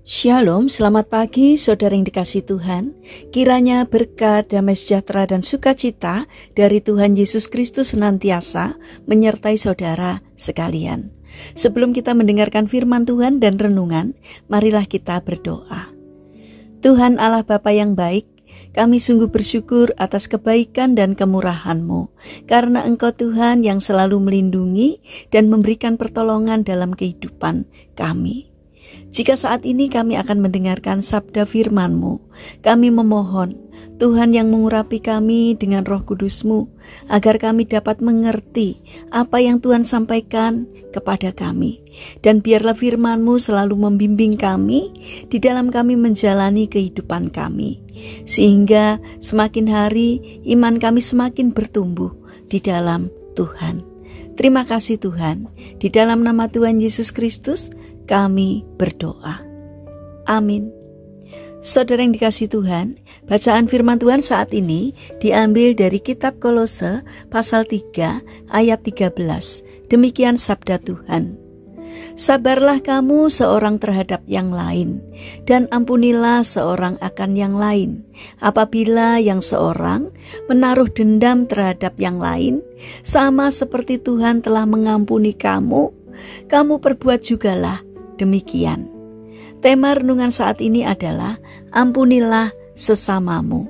Shalom, selamat pagi saudara yang dikasihi Tuhan. Kiranya berkat, damai sejahtera dan sukacita dari Tuhan Yesus Kristus senantiasa menyertai saudara sekalian. Sebelum kita mendengarkan firman Tuhan dan renungan, marilah kita berdoa. Tuhan Allah Bapa yang baik, kami sungguh bersyukur atas kebaikan dan kemurahan-Mu, karena Engkau Tuhan yang selalu melindungi dan memberikan pertolongan dalam kehidupan kami. Jika saat ini kami akan mendengarkan sabda firman-Mu, kami memohon Tuhan yang mengurapi kami dengan Roh Kudus-Mu, agar kami dapat mengerti apa yang Tuhan sampaikan kepada kami. Dan biarlah firman-Mu selalu membimbing kami di dalam kami menjalani kehidupan kami, sehingga semakin hari iman kami semakin bertumbuh di dalam Tuhan. Terima kasih Tuhan, di dalam nama Tuhan Yesus Kristus kami berdoa. Amin. Saudara yang dikasihi Tuhan, bacaan firman Tuhan saat ini diambil dari kitab Kolose pasal 3 ayat 13. Demikian sabda Tuhan. Sabarlah kamu seorang terhadap yang lain, dan ampunilah seorang akan yang lain. Apabila yang seorang menaruh dendam terhadap yang lain, sama seperti Tuhan telah mengampuni kamu, kamu perbuat jugalah demikian. Tema renungan saat ini adalah ampunilah sesamamu.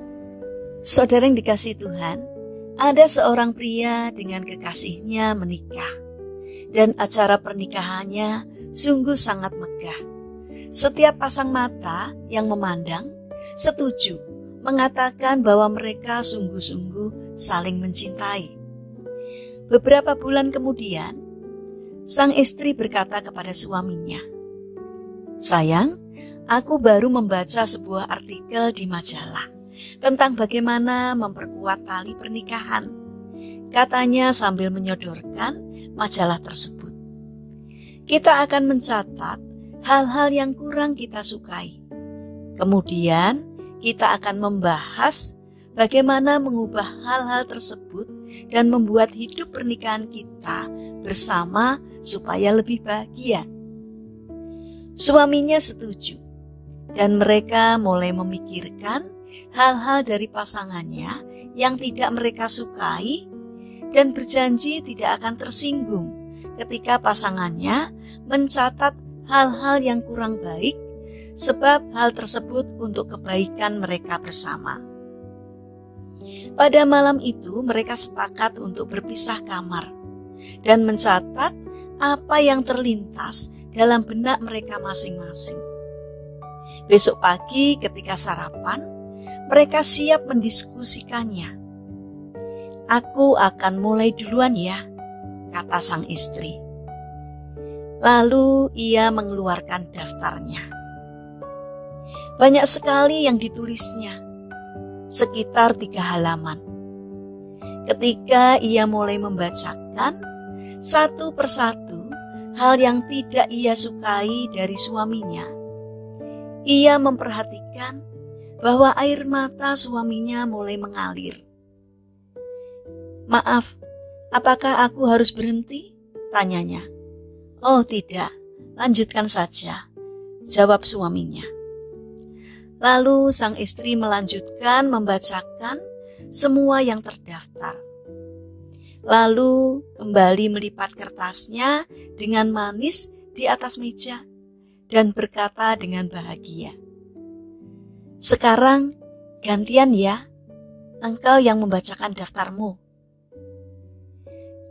Saudara yang dikasihi Tuhan, ada seorang pria dengan kekasihnya menikah, dan acara pernikahannya sungguh sangat megah. Setiap pasang mata yang memandang setuju mengatakan bahwa mereka sungguh-sungguh saling mencintai. Beberapa bulan kemudian, sang istri berkata kepada suaminya, "Sayang, aku baru membaca sebuah artikel di majalah tentang bagaimana memperkuat tali pernikahan," katanya sambil menyodorkan majalah tersebut. "Kita akan mencatat hal-hal yang kurang kita sukai. Kemudian kita akan membahas bagaimana mengubah hal-hal tersebut dan membuat hidup pernikahan kita bersama supaya lebih bahagia." Suaminya setuju, dan mereka mulai memikirkan hal-hal dari pasangannya yang tidak mereka sukai dan berjanji tidak akan tersinggung ketika pasangannya mencatat hal-hal yang kurang baik, sebab hal tersebut untuk kebaikan mereka bersama. Pada malam itu mereka sepakat untuk berpisah kamar dan mencatat apa yang terlintas dalam benak mereka masing-masing. Besok pagi ketika sarapan, mereka siap mendiskusikannya. "Aku akan mulai duluan ya," kata sang istri. Lalu ia mengeluarkan daftarnya. Banyak sekali yang ditulisnya, sekitar 3 halaman. Ketika ia mulai membacakan satu persatu hal yang tidak ia sukai dari suaminya, ia memperhatikan bahwa air mata suaminya mulai mengalir. "Maaf, apakah aku harus berhenti?" tanyanya. "Oh tidak, lanjutkan saja," jawab suaminya. Lalu sang istri melanjutkan membacakan semua yang terdaftar. Lalu kembali melipat kertasnya dengan manis di atas meja dan berkata dengan bahagia, "Sekarang gantian ya, engkau yang membacakan daftarmu."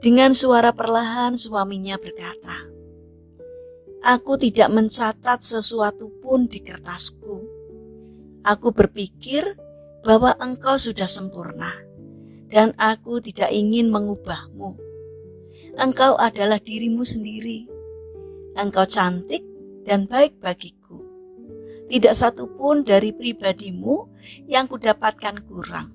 Dengan suara perlahan suaminya berkata, "Aku tidak mencatat sesuatu pun di kertasku. Aku berpikir bahwa engkau sudah sempurna, dan aku tidak ingin mengubahmu. Engkau adalah dirimu sendiri. Engkau cantik dan baik bagiku. Tidak satu pun dari pribadimu yang kudapatkan kurang."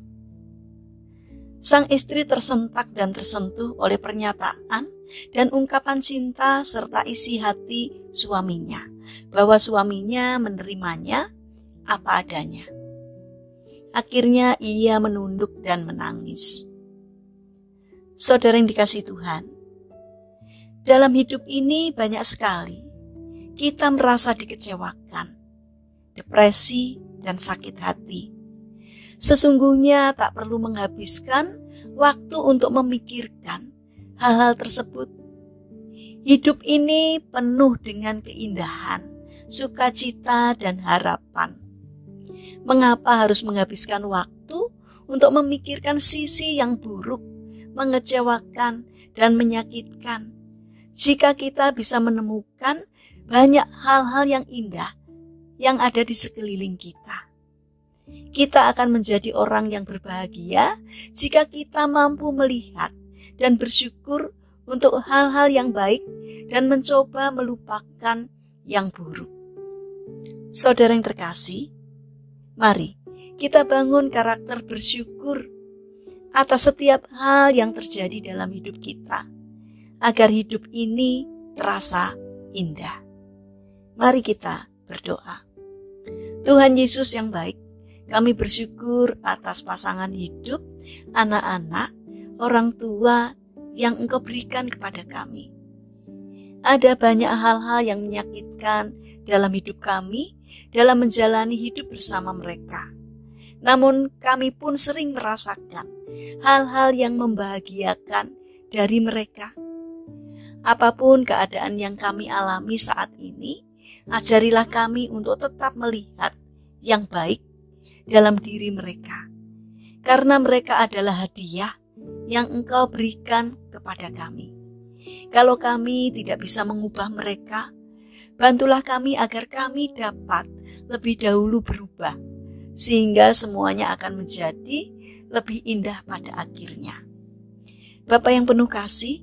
Sang istri tersentak dan tersentuh oleh pernyataan dan ungkapan cinta serta isi hati suaminya, bahwa suaminya menerimanya apa adanya. Akhirnya ia menunduk dan menangis. Saudara yang dikasihi Tuhan, dalam hidup ini banyak sekali kita merasa dikecewakan depresi, dan sakit hati. Sesungguhnya tak perlu menghabiskan waktu untuk memikirkan hal-hal tersebut. Hidup ini penuh dengan keindahan, sukacita, dan harapan. Mengapa harus menghabiskan waktu untuk memikirkan sisi yang buruk, mengecewakan, dan menyakitkan, jika kita bisa menemukan banyak hal-hal yang indah yang ada di sekeliling kita? Kita akan menjadi orang yang berbahagia jika kita mampu melihat dan bersyukur untuk hal-hal yang baik dan mencoba melupakan yang buruk. Saudara yang terkasih, mari kita bangun karakter bersyukur atas setiap hal yang terjadi dalam hidup kita, agar hidup ini terasa indah. Mari kita berdoa. Tuhan Yesus yang baik, kami bersyukur atas pasangan hidup, anak-anak, orang tua yang Engkau berikan kepada kami. Ada banyak hal-hal yang menyakitkan dalam hidup kami, dalam menjalani hidup bersama mereka. Namun kami pun sering merasakan hal-hal yang membahagiakan dari mereka. Apapun keadaan yang kami alami saat ini, ajarilah kami untuk tetap melihat yang baik dalam diri mereka, karena mereka adalah hadiah yang Engkau berikan kepada kami. Kalau kami tidak bisa mengubah mereka, bantulah kami agar kami dapat lebih dahulu berubah, sehingga semuanya akan menjadi lebih indah pada akhirnya. Bapa yang penuh kasih,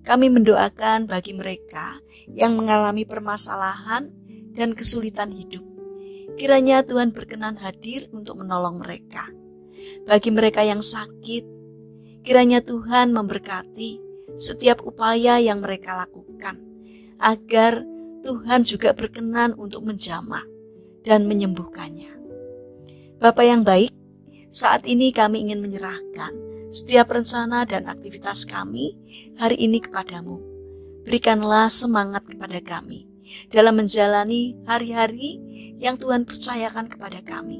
kami mendoakan bagi mereka yang mengalami permasalahan dan kesulitan hidup. Kiranya Tuhan berkenan hadir untuk menolong mereka. Bagi mereka yang sakit, kiranya Tuhan memberkati setiap upaya yang mereka lakukan, agar Tuhan juga berkenan untuk menjamah dan menyembuhkannya. Bapa yang baik, saat ini kami ingin menyerahkan setiap rencana dan aktivitas kami hari ini kepadamu. Berikanlah semangat kepada kami dalam menjalani hari-hari yang Tuhan percayakan kepada kami.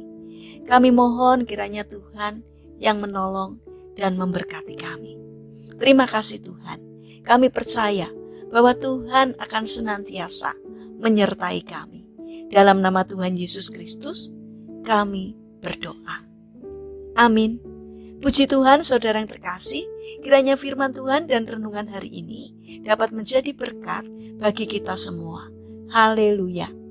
Kami mohon kiranya Tuhan yang menolong dan memberkati kami. Terima kasih Tuhan. Kami percaya bahwa Tuhan akan senantiasa menyertai kami. Dalam nama Tuhan Yesus Kristus, kami berdoa. Amin. Puji Tuhan, saudara yang terkasih, kiranya firman Tuhan dan renungan hari ini dapat menjadi berkat bagi kita semua. Haleluya.